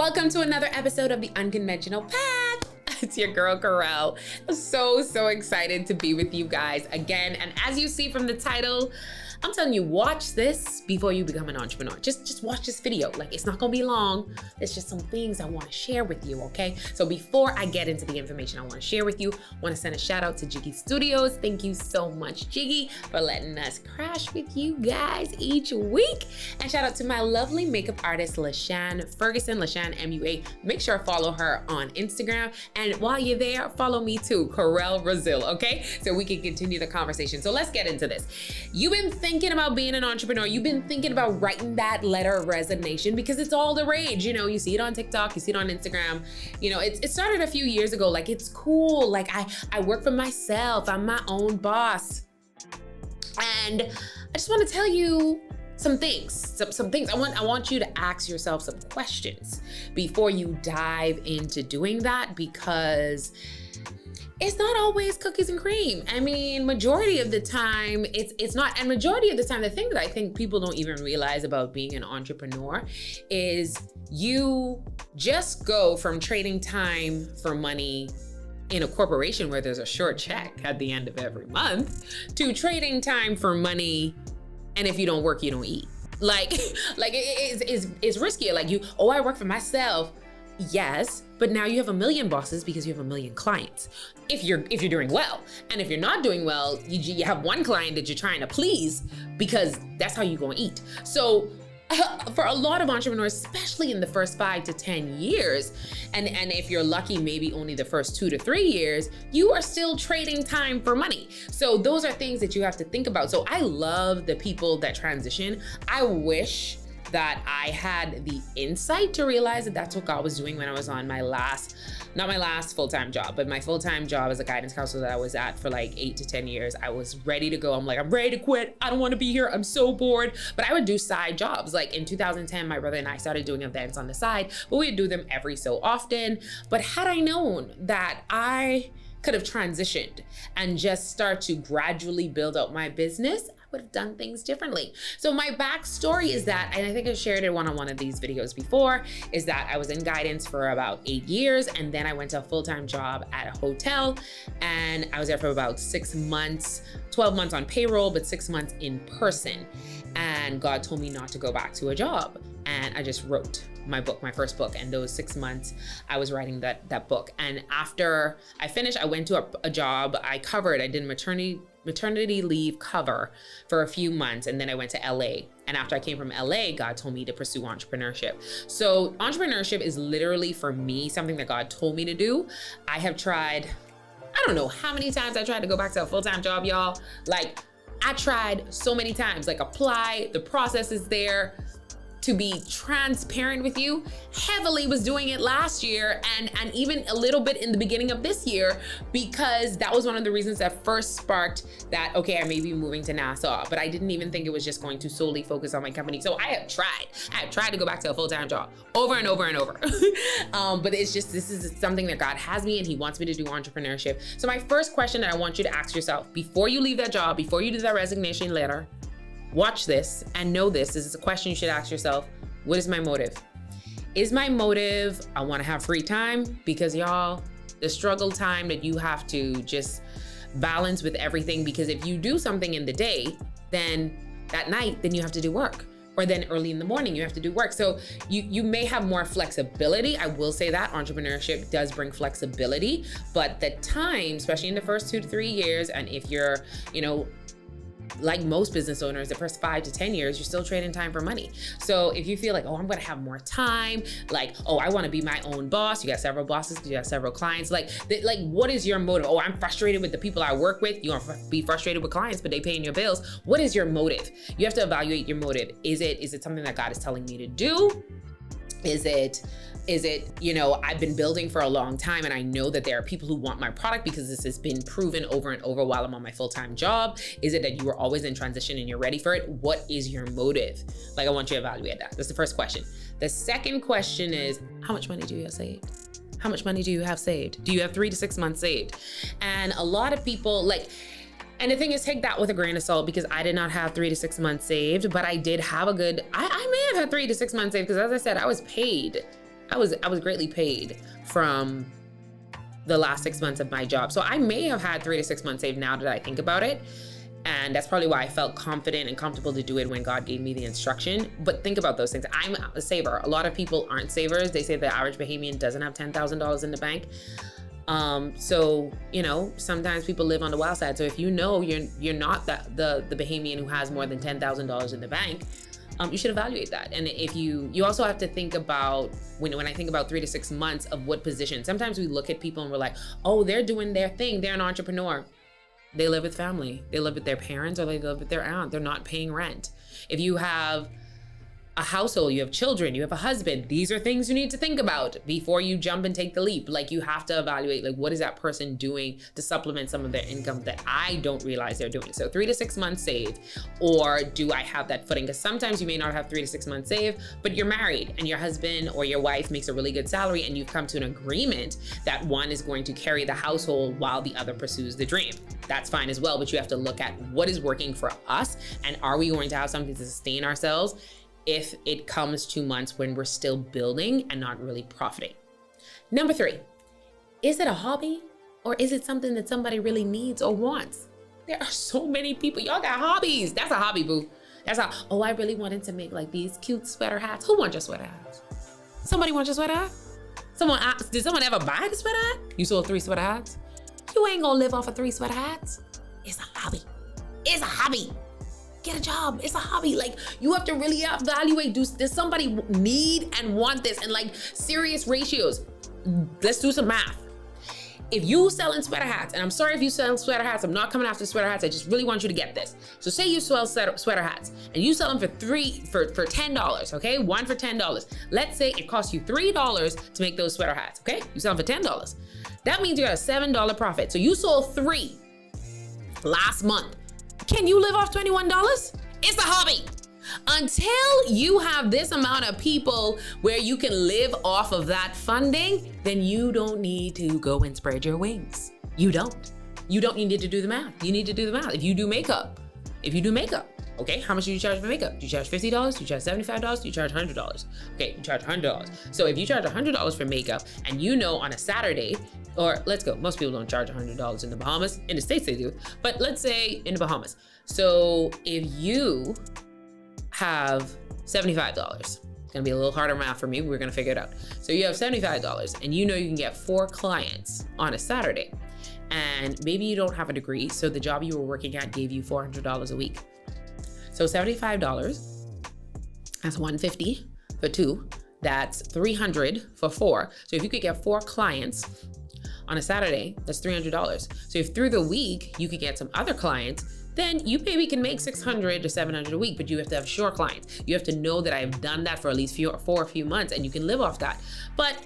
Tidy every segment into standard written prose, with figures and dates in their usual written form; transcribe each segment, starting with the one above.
Welcome to another episode of The Unconventional Path. It's your girl, Corel. So excited to be with you guys again. And as you see from the title, I'm telling you, watch this before you become an entrepreneur. Just watch this video. Like, it's not gonna be long. There's just some things I wanna share with you, okay? So before I get into the information I wanna share with you, I wanna send a shout out to Jiggy Studios. Thank you so much, Jiggy, for letting us crash with you guys each week. And shout out to my lovely makeup artist, LaShan Ferguson, LaShan MUA. Make sure to follow her on Instagram. And while you're there, follow me too, Corel Brazil, okay? So we can continue the conversation. So let's get into this. You've been thinking about being an entrepreneur. You've been thinking about writing that letter of resignation because it's all the rage. You know, you see it on TikTok, you see it on Instagram. You know, it started a few years ago. Like, it's cool. Like, I work for myself. I'm my own boss. And I just want to tell you some things. Some things. I want you to ask yourself some questions before you dive into doing that, because it's not always cookies and cream. I mean, majority of the time, it's not. And majority of the time, the thing that I think people don't even realize about being an entrepreneur is you just go from trading time for money in a corporation where there's a short check at the end of every month to trading time for money, and if you don't work, you don't eat. Like it's riskier. Like I work for myself. Yes, but now you have a million bosses because you have a million clients. If you're doing well, and if you're not doing well, you have one client that you're trying to please because that's how you're gonna eat. So for a lot of entrepreneurs, especially in the first 5 to 10 years, and if you're lucky, maybe only the first 2 to 3 years, you are still trading time for money. So those are things that you have to think about. So I love the people that transition. I wish that I had the insight to realize that that's what God was doing when I was on not my last full-time job, but my full-time job as a guidance counselor that I was at for like 8 to 10 years. I was ready to go. I'm ready to quit. I don't want to be here. I'm so bored. But I would do side jobs. Like in 2010, my brother and I started doing events on the side, but we would do them every so often. But had I known that I could have transitioned and just start to gradually build out my business, would have done things differently. So my backstory is that, and I think I shared it on one of these videos before, is that I was in guidance for about 8 years, and then I went to a full-time job at a hotel, and I was there for about 6 months, 12 months on payroll, but 6 months in person. And God told me not to go back to a job. And I just wrote my book, my first book. And those 6 months I was writing that book. And after I finished, I went to a job I did maternity leave cover for a few months. And then I went to LA. And after I came from LA, God told me to pursue entrepreneurship. So entrepreneurship is literally, for me, something that God told me to do. I have tried, I don't know how many times I tried to go back to a full-time job, y'all. Like, I tried so many times, like apply, the process is there. To be transparent with you, heavily was doing it last year and even a little bit in the beginning of this year, because that was one of the reasons that first sparked that, okay, I may be moving to Nassau, but I didn't even think it was just going to solely focus on my company. So I have tried to go back to a full-time job over and over and over. But it's just, this is something that God has me and he wants me to do entrepreneurship. So my first question that I want you to ask yourself before you leave that job, before you do that resignation letter, watch this and know this is a question you should ask yourself. What is my motive? Is my motive, I want to have free time? Because y'all, the struggle time that you have to just balance with everything, because if you do something in the day, then that night, then you have to do work. Or then early in the morning, you have to do work. So you may have more flexibility. I will say that entrepreneurship does bring flexibility, but the time, especially in the first 2 to 3 years, and if you're, like most business owners, the first 5 to 10 years, you're still trading time for money. So if you feel like, I'm gonna have more time, like, I wanna be my own boss, you got several bosses, you got several clients, like what is your motive? I'm frustrated with the people I work with. You wanna be frustrated with clients, but they paying your bills. What is your motive? You have to evaluate your motive. Is it something that God is telling me to do? Is it, I've been building for a long time and I know that there are people who want my product because this has been proven over and over while I'm on my full-time job. Is it that you were always in transition and you're ready for it? What is your motive? Like, I want you to evaluate that. That's the first question. The second question is, how much money do you have saved? How much money do you have saved? Do you have 3 to 6 months saved? And a lot of people and the thing is, take that with a grain of salt, because I did not have 3 to 6 months saved, but I did have I may have had 3 to 6 months saved, because as I said, I was paid I was greatly paid from the last 6 months of my job. So I may have had 3 to 6 months saved now that I think about it. And that's probably why I felt confident and comfortable to do it when God gave me the instruction. But think about those things. I'm a saver. A lot of people aren't savers. They say the average Bahamian doesn't have $10,000 in the bank. So, you know, sometimes people live on the wild side. So if you know you're not the Bahamian who has more than $10,000 in the bank, you should evaluate that. And if you also have to think about, when I think about 3 to 6 months of what position, sometimes we look at people and we're like, oh, they're doing their thing. They're an entrepreneur. They live with family. They live with their parents, or they live with their aunt. They're not paying rent. If you have a household, you have children, you have a husband, these are things you need to think about before you jump and take the leap. Like, you have to evaluate, like, what is that person doing to supplement some of their income that I don't realize they're doing? So 3 to 6 months saved, or do I have that footing? Because sometimes you may not have 3 to 6 months saved, but you're married and your husband or your wife makes a really good salary, and you've come to an agreement that one is going to carry the household while the other pursues the dream. That's fine as well, but you have to look at what is working for us, and are we going to have something to sustain ourselves if it comes 2 months when we're still building and not really profiting. Number 3, is it a hobby, or is it something that somebody really needs or wants? There are so many people, y'all got hobbies. That's a hobby, boo. That's how, oh, I really wanted to make like these cute sweater hats. Who wants your sweater hats? Somebody wants your sweater hat? Did someone ever buy the sweater hat? You sold 3 sweater hats? You ain't gonna live off of 3 sweater hats. It's a hobby. It's a hobby. Get a job. It's a hobby. Like, you have to really evaluate, does somebody need and want this? And like, serious ratios. Let's do some math. If you selling sweater hats, and I'm sorry if you sell sweater hats, I'm not coming after sweater hats, I just really want you to get this. So say you sell sweater hats and you sell them for $10, okay? One for $10. Let's say it costs you $3 to make those sweater hats, okay? You sell them for $10. That means you got a $7 profit. So you sold 3 last month. Can you live off $21? It's a hobby. Until you have this amount of people where you can live off of that funding, then you don't need to go and spread your wings. You don't. You need to do the math. You need to do the math. If you do makeup, okay, how much do you charge for makeup? Do you charge $50? Do you charge $75? Do you charge $100? Okay, you charge $100. So if you charge $100 for makeup, and you know on a Saturday, or let's go, most people don't charge $100 in the Bahamas. In the States they do, but let's say in the Bahamas. So if you have $75, it's gonna be a little harder math for me, we're gonna figure it out. So you have $75 and you know you can get 4 clients on a Saturday, and maybe you don't have a degree, so the job you were working at gave you $400 a week. So $75, that's $150 for 2, that's $300 for 4. So if you could get 4 clients on a Saturday, that's $300. So if through the week you could get some other clients, then you maybe can make $600 to $700 a week, but you have to have sure clients. You have to know that I've done that for at least 4 or few months, and you can live off that. But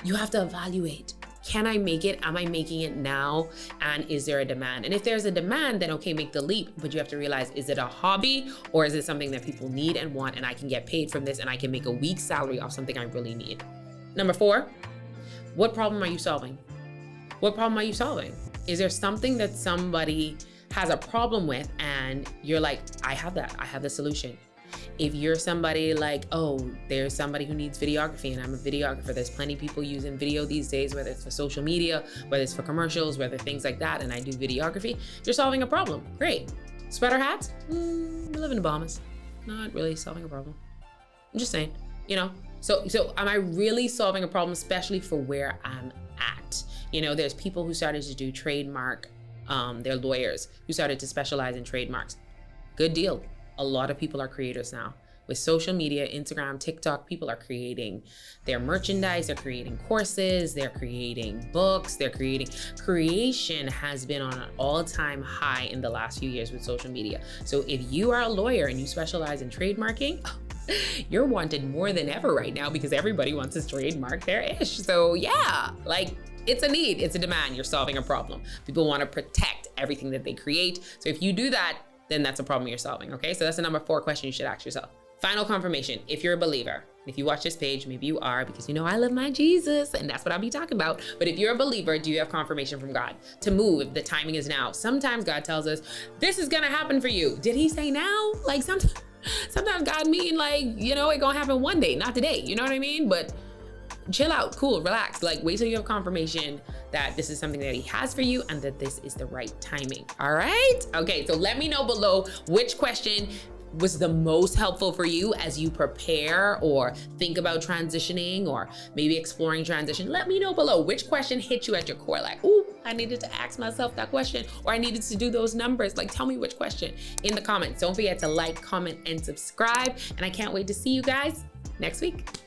you have to evaluate. Can I make it? Am I making it now? And is there a demand? And if there's a demand, then okay, make the leap. But you have to realize, is it a hobby, or is it something that people need and want, and I can get paid from this, and I can make a week's salary off something I really need? Number 4, what problem are you solving? What problem are you solving? Is there something that somebody has a problem with and you're like, I have the solution? If you're somebody like, oh, there's somebody who needs videography and I'm a videographer, there's plenty of people using video these days, whether it's for social media, whether it's for commercials, whether things like that, and I do videography, you're solving a problem. Great. Sweater hats? We live in the Bahamas. Not really solving a problem. I'm just saying, you know? So am I really solving a problem, especially for where I'm at? You know, there's people who started to do trademark, they're lawyers who started to specialize in trademarks. Good deal. A lot of people are creators now. With social media, Instagram, TikTok, people are creating their merchandise, they're creating courses, they're creating books, creation has been on an all-time high in the last few years with social media. So if you are a lawyer and you specialize in trademarking, you're wanted more than ever right now, because everybody wants to trademark their ish. So yeah, like, it's a need, it's a demand, you're solving a problem. People want to protect everything that they create. So if you do that, then that's a problem you're solving, okay? So that's the number 4 question you should ask yourself. Final confirmation, if you're a believer, if you watch this page, maybe you are, because you know I love my Jesus, and that's what I'll be talking about. But if you're a believer, do you have confirmation from God to move if the timing is now? Sometimes God tells us, this is gonna happen for you. Did he say now? Like sometimes God mean like, you know, it gonna happen one day, not today, you know what I mean? But chill out, cool, relax. Like, wait till you have confirmation that this is something that he has for you and that this is the right timing. All right? Okay, so let me know below which question was the most helpful for you as you prepare or think about transitioning or maybe exploring transition. Let me know below which question hit you at your core. Like, ooh, I needed to ask myself that question, or I needed to do those numbers. Like, tell me which question in the comments. Don't forget to like, comment, and subscribe. And I can't wait to see you guys next week.